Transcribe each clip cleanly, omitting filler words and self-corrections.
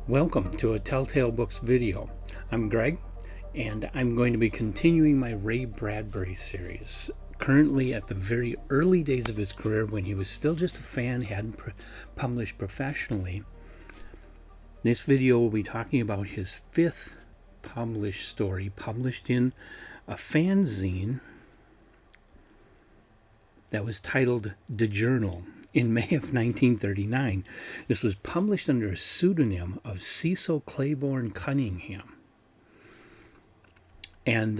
Welcome to a Telltale Books video. I'm Greg, and I'm going to be continuing my Ray Bradbury series. Currently at the very early days of his career, when he was still just a fan, hadn't published professionally. This video will be talking about his fifth published story, published in a fanzine that was titled The Journal in May of 1939. This was published under a pseudonym of Cecil Claiborne Cunningham. And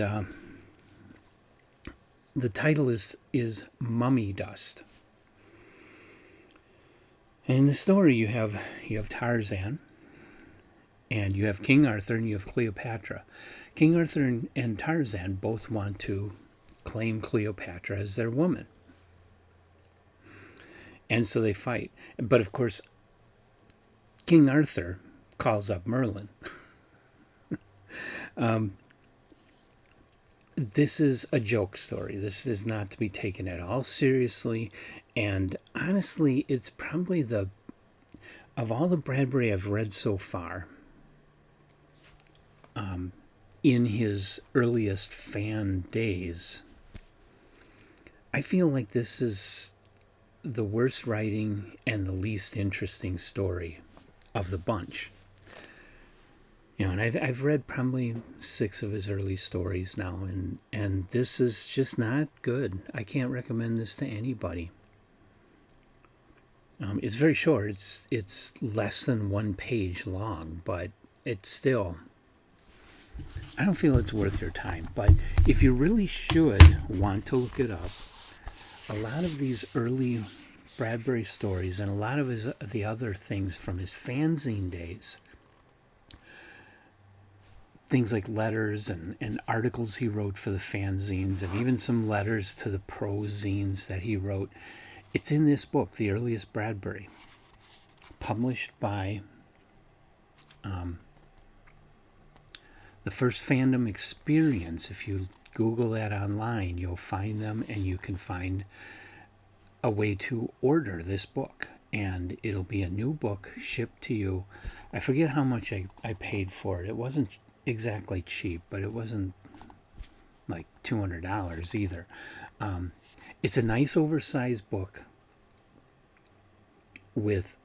the title is Mummy Dust. And in the story you have Tarzan, and you have King Arthur, and you have Cleopatra. King Arthur and Tarzan both want to claim Cleopatra as their woman. And so they fight. But of course, King Arthur calls up Merlin. This is a joke story. This is not to be taken at all seriously. And honestly, it's probably of all the Bradbury I've read so far, in his earliest fan days, I feel like this is the worst writing and the least interesting story of the bunch. And I've read probably 6 of his early stories now, and this is just not good. I can't recommend this to anybody. It's very short. It's less than 1 page long, but it's still, I don't feel it's worth your time. But if you really should want to look it up, a lot of these early Bradbury stories and a lot of the other things from his fanzine days, things like letters and articles he wrote for the fanzines, and even some letters to the prose zines that he wrote, it's in this book, The Earliest Bradbury, published by the First Fandom Experience. If you Google that online, you'll find them, and you can find a way to order this book, and it'll be a new book shipped to you. I forget how much I paid for it. It wasn't exactly cheap, but it wasn't like $200 either. It's a nice oversized book with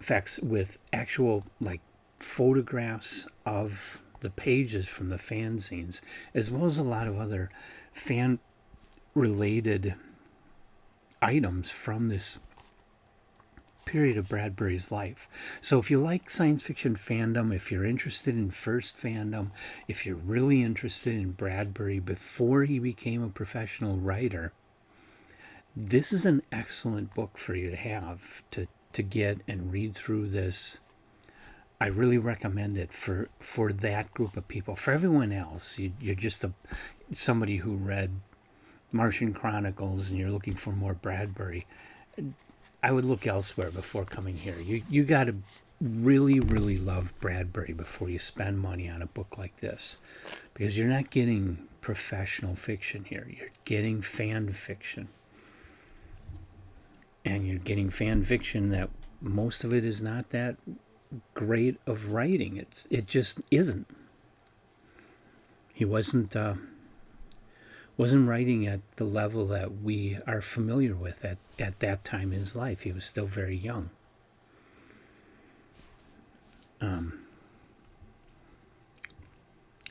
actual like photographs of the pages from the fanzines, as well as a lot of other fan related items from this period of Bradbury's life. So if you like science fiction fandom, if you're interested in first fandom, if you're really interested in Bradbury before he became a professional writer, this is an excellent book for you to have, to get and read through this. I really recommend it for that group of people. For everyone else, you're just somebody who read Martian Chronicles and you're looking for more Bradbury, I would look elsewhere before coming here. You got to really, really love Bradbury before you spend money on a book like this, because you're not getting professional fiction here. You're getting fan fiction. And you're getting fan fiction that most of it is not that great of writing. It just isn't. He wasn't writing at the level that we are familiar with at that time in his life. He was still very young.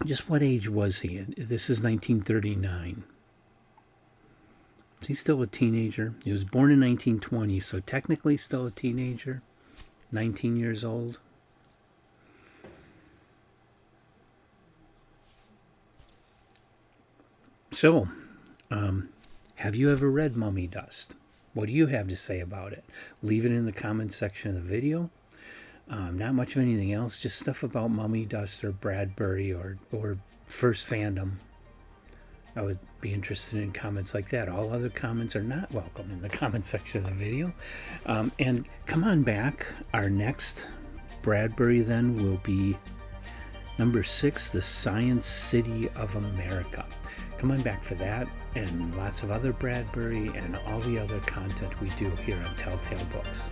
Just what age was he? This is 1939. He's still a teenager. He was born in 1920, so technically still a teenager, 19 years old. So, have you ever read Mummy Dust? What do you have to say about it? Leave it in the comments section of the video. Not much of anything else, just stuff about Mummy Dust or Bradbury or First Fandom. I would be interested in comments like that. All other comments are not welcome in the comment section of the video. And come on back. Our next Bradbury then will be number 6, The Science City of America. Come on back for that and lots of other Bradbury and all the other content we do here on Telltale Books.